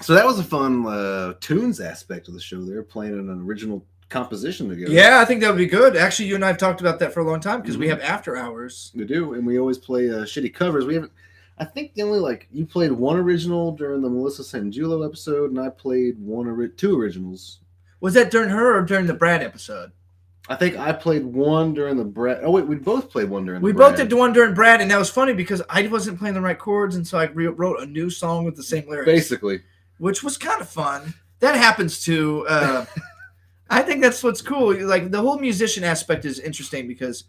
So that was a fun tunes aspect of the show. They were playing an original composition together. Yeah, I think that would be good. Actually, you and I have talked about that for a long time because we Mhm. have after hours. We do, and we always play shitty covers. We haven't. I think the only like you played one original during the Melissa Sangiulo episode, and I played two originals. Was that during her or during the Brad episode? I think I played one during the Brad. Oh wait, we both played one during. We the both Brad. did one during Brad, and that was funny because I wasn't playing the right chords, and so I wrote a new song with the same lyrics. Basically, which was kind of fun. That happens too. I think that's what's cool. Like the whole musician aspect is interesting because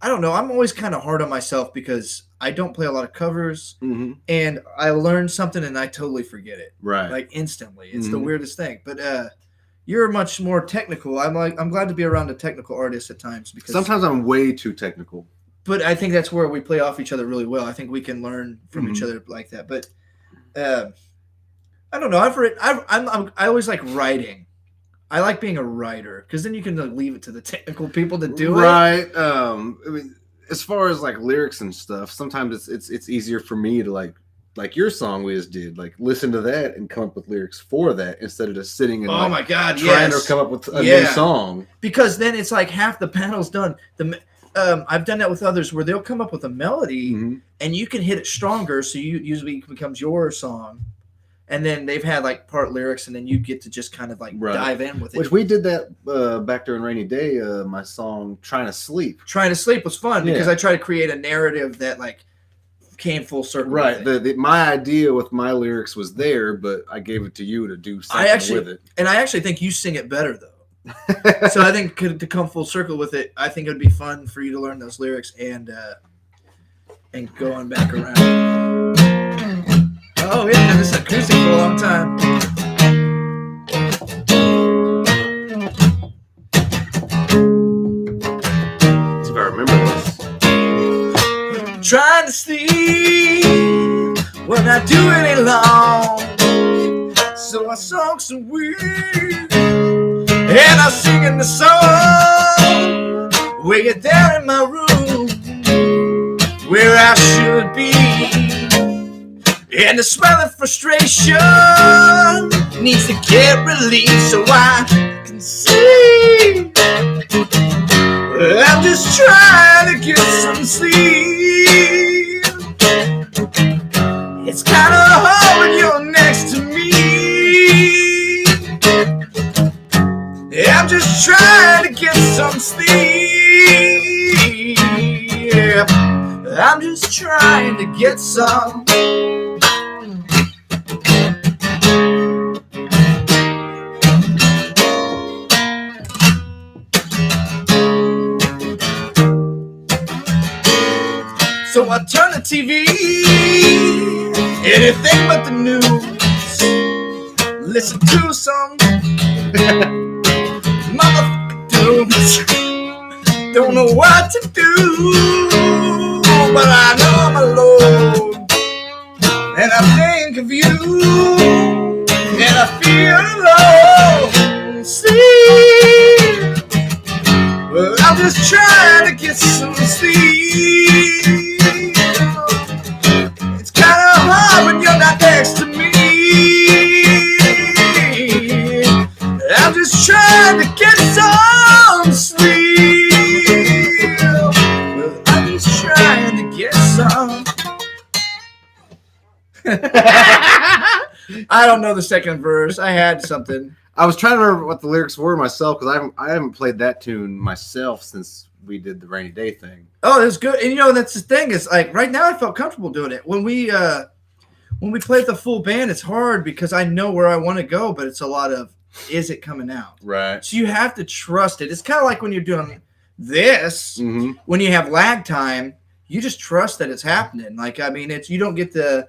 I don't know. I'm always kind of hard on myself because I don't play a lot of covers, mm-hmm. and I learn something and I totally forget it, right? Like instantly. It's the weirdest thing. But you're much more technical. I'm glad to be around a technical artist at times because sometimes I'm way too technical. But I think that's where we play off each other really well. I think we can learn from each other like that. But I don't know. I always like writing. I like being a writer because then you can leave it to the technical people to do it. Right. I mean, as far as like lyrics and stuff, sometimes it's easier for me to like your song we just did, like listen to that and come up with lyrics for that instead of just sitting and my god, trying to come up with a new song. Because then it's like half the panel's done. I've done that with others where they'll come up with a melody and you can hit it stronger, so you usually it becomes your song. And then they've had like part lyrics, and then you get to just kind of like dive in with it. Which we did that back during Rainy Day. My song "Trying to Sleep." "Trying to Sleep" was fun because I tried to create a narrative that like came full circle. Right. My idea with my lyrics was there, but I gave it to you to do something with it. And I actually think you sing it better though. So I think to come full circle with it, I think it would be fun for you to learn those lyrics and go on back around. Oh, yeah, done this acoustic for a long time. If I remember this. Trying to sleep when I do any long. So I sung some weird and I sing in the song way down in my room where I should be. And the smell of frustration needs to get released so I can see. I'm just trying to get some sleep. It's kind of hard when you're next to me. I'm just trying to get some sleep. I'm just trying to get some. So I turn the TV, anything but the news. Listen to some motherfucking tunes. Don't know what to do, but I know I'm alone. And I think of you, and I feel alone. See, well, I'm just trying to get some sleep. It's kind of hard when you're not next to me. I'm just trying to get some sleep. Well, I'm just trying to get some. I don't know the second verse. I had something. I was trying to remember what the lyrics were myself because I haven't played that tune myself since we did the Rainy Day thing. Oh, that's good. And you know, that's the thing is like right now I felt comfortable doing it. When we play with the full band, it's hard because I know where I want to go, but it's a lot of is it coming out? Right. So you have to trust it. It's kind of like when you're doing this, when you have lag time, you just trust that it's happening. Like, I mean, you don't get the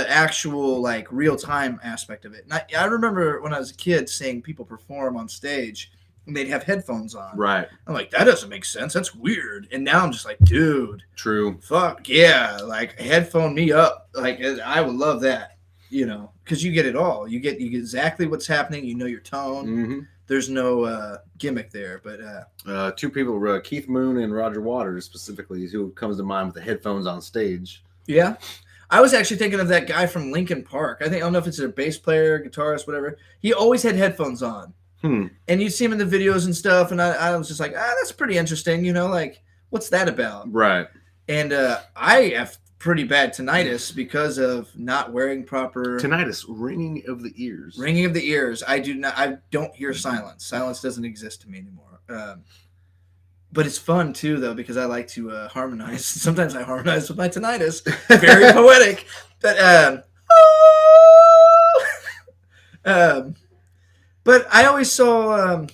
actual like real time aspect of it. And I remember when I was a kid seeing people perform on stage and they'd have headphones on. Right. I'm like, that doesn't make sense. That's weird. And now I'm just like, dude. True. Fuck yeah. Like headphone me up. Like I would love that, you know, because you get it all. You get exactly what's happening. You know your tone. there's no gimmick there. But two people, Keith Moon and Roger Waters specifically, who comes to mind with the headphones on stage. yeah, I was actually thinking of that guy from Linkin Park. I don't know if it's a bass player, guitarist, whatever. He always had headphones on. And you'd see him in the videos and stuff, and I was just like, that's pretty interesting, like, what's that about? Right. And I have pretty bad tinnitus because of not wearing proper... Tinnitus, ringing of the ears. Ringing of the ears. I don't hear silence. Silence doesn't exist to me anymore. But it's fun, too, though, because I like to harmonize. Sometimes I harmonize with my tinnitus. Very poetic. But, but I always saw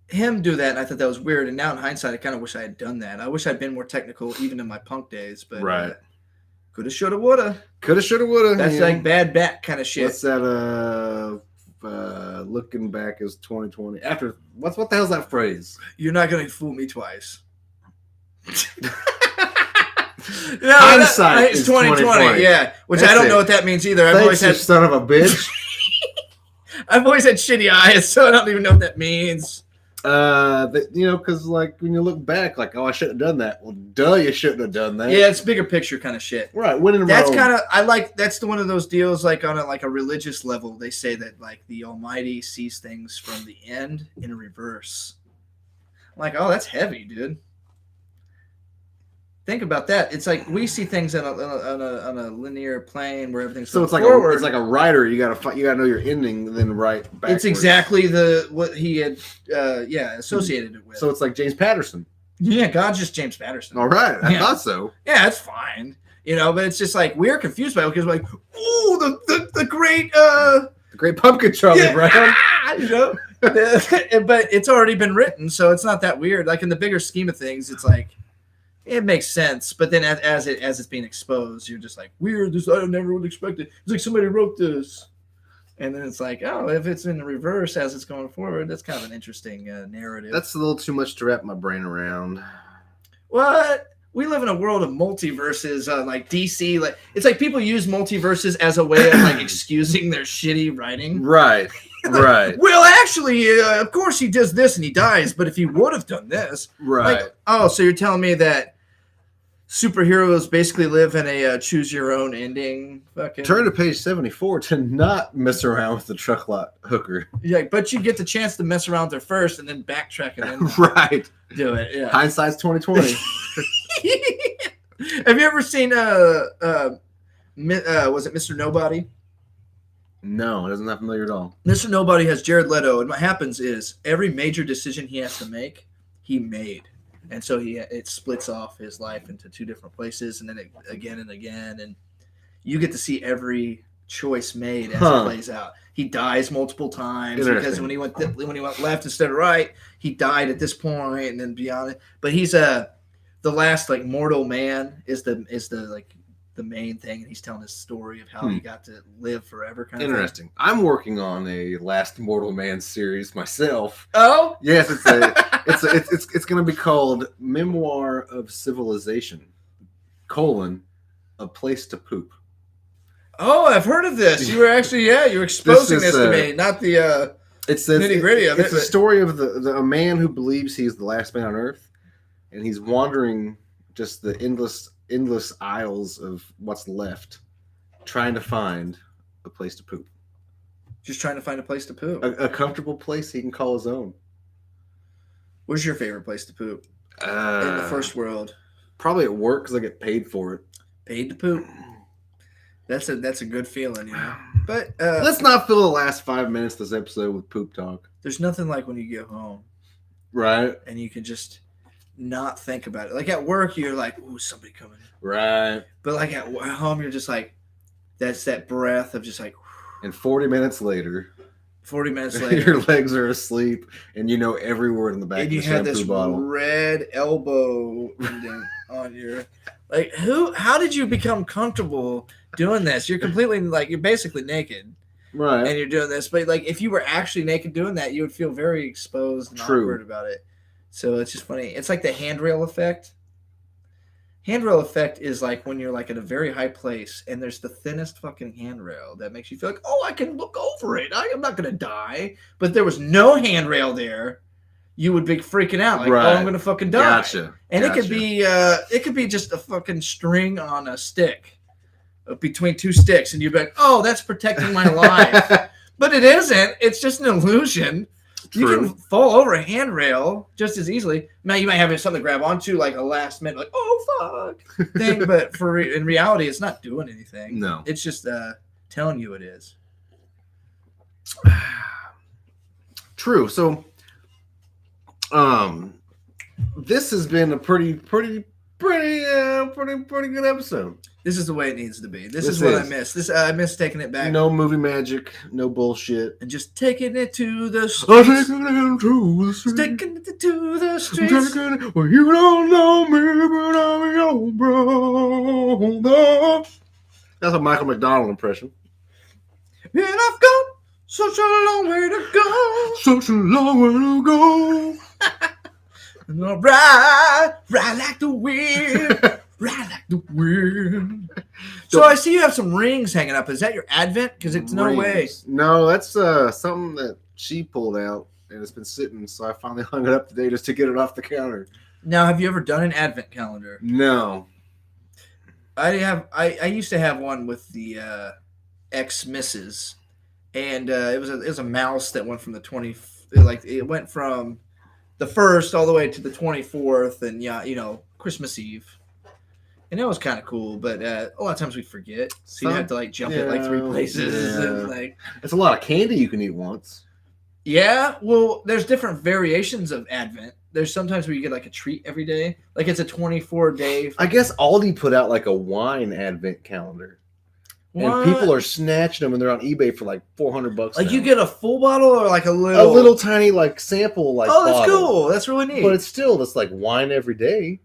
him do that, and I thought that was weird. And now in hindsight, I kind of wish I had done that. I wish I'd been more technical, even in my punk days. But right. Coulda, shoulda, woulda. Coulda, shoulda, woulda. That's like bad bat kind of shit. What's that? Looking back as 2020. After what the hell's that phrase? You're not gonna fool me twice. No, hindsight is 2020. Yeah, which That's I don't know what that means either. I've always had son of a bitch. I've always had shitty eyes, so I don't even know what that means. Because like when you look back, like, oh, I shouldn't have done that. Well, duh, you shouldn't have done that. Yeah, it's bigger picture kind of shit. Right. Winning. That's kind of that's one of those deals like on a religious level. They say that like the Almighty sees things from the end in reverse. I'm like, oh, that's heavy, dude. Think about that. It's like we see things on a linear plane where everything's so it's like forward. It's like a writer. You gotta know your ending, and then write backwards. It's exactly what he had associated it with. So it's like James Patterson. Yeah, God's just James Patterson. All right, I thought so. Yeah, it's fine. But it's just like we're confused by it because we're like, oh, the great pumpkin Charlie Brown. But it's already been written, so it's not that weird. Like in the bigger scheme of things, it's like. It makes sense, but then as it's being exposed, you're just like, weird. This I never would expect it. It's like somebody wrote this, and then it's like, oh, if it's in the reverse as it's going forward, that's kind of an interesting narrative. That's a little too much to wrap my brain around. What? We live in a world of multiverses, like DC. Like it's like people use multiverses as a way of like excusing their shitty writing. Right. Right. Well, actually, of course he does this and he dies, but if he would have done this, right? Like, oh, so you're telling me that superheroes basically live in a choose your own ending? Fucking turn to page 74 to not mess around with the truck lot hooker. Yeah, but you get the chance to mess around with her first and then backtrack and then right. Do it. Yeah. Hindsight's 2020. Have you ever seen was it Mr. Nobody? No, it doesn't sound familiar at all. Mr. Nobody has Jared Leto, and what happens is every major decision he has to make, he made. And so it splits off his life into two different places, and then again and again, and you get to see every choice made as it plays out. He dies multiple times because when he went left instead of right, he died at this point, and then beyond it. But he's the last like mortal man is the main thing, and he's telling his story of how he got to live forever. Kind of interesting. I'm working on a Last Mortal Man series myself. Oh, yes, it's going to be called Memoir of Civilization: A Place to Poop. Oh, I've heard of this. You were actually you're exposing this to me, not the nitty gritty of it. It's a story of a man who believes he's the last man on Earth, and he's wandering just the endless aisles of what's left, trying to find a place to poop. Just trying to find a place to poop. A comfortable place he can call his own. What's your favorite place to poop in the first world? Probably at work because I get paid for it. Paid to poop. That's a good feeling, But let's not fill the last 5 minutes of this episode with poop talk. There's nothing like when you get home, right? And you can just not think about it. Like at work, you're like, "Ooh, somebody coming." Right. But like at home, you're just like, that's that breath of just like. And 40 minutes later, your legs are asleep, and you know every word in the back and of the you had this bottle. Red elbow on your. Like how did you become comfortable doing this? You're completely you're basically naked. Right. And you're doing this. But like if you were actually naked doing that, you would feel very exposed and awkward about it. So it's just funny. It's like the handrail effect. Handrail effect is like when you're like at a very high place and there's the thinnest fucking handrail that makes you feel like, oh, I can look over it. I'm not gonna die. But if there was no handrail there, you would be freaking out like, Right. oh, I'm gonna fucking die. Gotcha. And Gotcha. it could be just a fucking string on a stick between two sticks, and you'd be like, oh, that's protecting my life. But it isn't. It's just an illusion. You True. can fall over a handrail just as easily. Now you might have something to grab onto, like a last minute, like oh fuck thing. But in reality, it's not doing anything. No. It's just telling you it is. True. So, this has been a pretty good episode. This is the way it needs to be. This This is what I is. miss. I miss taking it back. No movie magic, no bullshit. And just taking it to the I'm streets. taking it to the streets. Taking it to the I'm streets. taking it. Well, you don't know me, but I'm your brother. That's a Michael McDonald impression. And I've got such a long way to go. Such a long way to go. And I'll ride like the wind. Ride like the wind. So I see you have some rings hanging up. Is that your Advent? Because it's no way. Rings. No, that's something that she pulled out, and it's been sitting, so I finally hung it up today just to get it off the counter. Now, have you ever done an Advent calendar? No. I used to have one with the ex-misses, and it was a mouse that went from the it went from the 1st all the way to the 24th, and Christmas Eve. And it was kind of cool, but a lot of times we forget. So you have to jump it 3 places. Yeah. And, It's a lot of candy you can eat once. yeah, well, there's different variations of Advent. There's sometimes where you get a treat every day. Like it's a 24-day. I guess Aldi put out a wine advent calendar. And people are snatching them, and they're on eBay for $400. You get a full bottle or a little? A little tiny sample Oh, that's bottle. cool. That's really neat. But it's still just wine every day.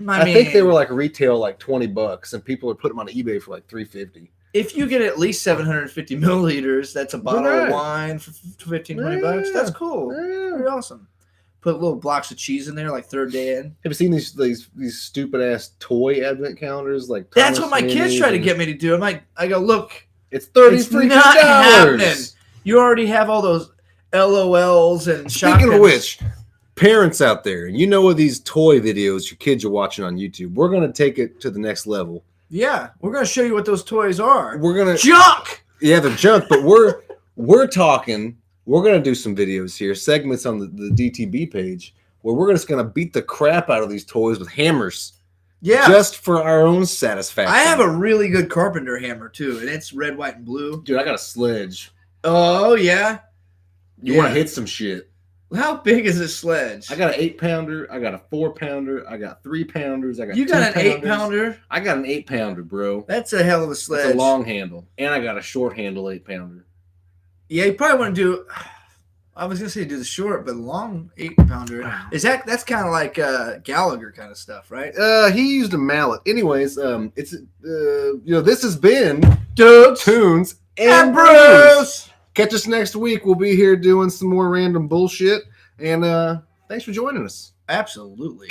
I think they were retail $20, and people are putting them on eBay for $350. If you get at least 750 milliliters, that's a bottle of wine for $15-20. That's cool. Yeah. Very awesome. Put little blocks of cheese in there, third day in. Have you seen these stupid ass toy advent calendars? That's what my kids try to get me to do. I go, look, it's $30 it's freaking not happening. dollars. You already have all those LOLs and Speaking of which, parents out there, you know what these toy videos your kids are watching on YouTube. We're gonna take it to the next level. Yeah, we're gonna show you what those toys are. We're gonna junk. Yeah, they're junk, but we're talking. We're going to do some videos here, segments on the DTB page, where we're just going to beat the crap out of these toys with hammers. Yeah. Just for our own satisfaction. I have a really good carpenter hammer, too, and it's red, white, and blue. Dude, I got a sledge. Oh, yeah? You want to hit some shit. How big is this sledge? I got an 8-pounder. I got a 4-pounder. I got 3-pounders. I got You got an 8-pounder? I got an 8-pounder, bro. That's a hell of a sledge. It's a long handle. And I got a short handle 8-pounder. Yeah, you probably want to do. I was gonna say do the short, but long 8-pounder. That's kind of like Gallagher kind of stuff, right? He used a mallet. Anyways, it's this has been Dudes Tunes and Brews. Catch us next week. We'll be here doing some more random bullshit. And thanks for joining us. Absolutely.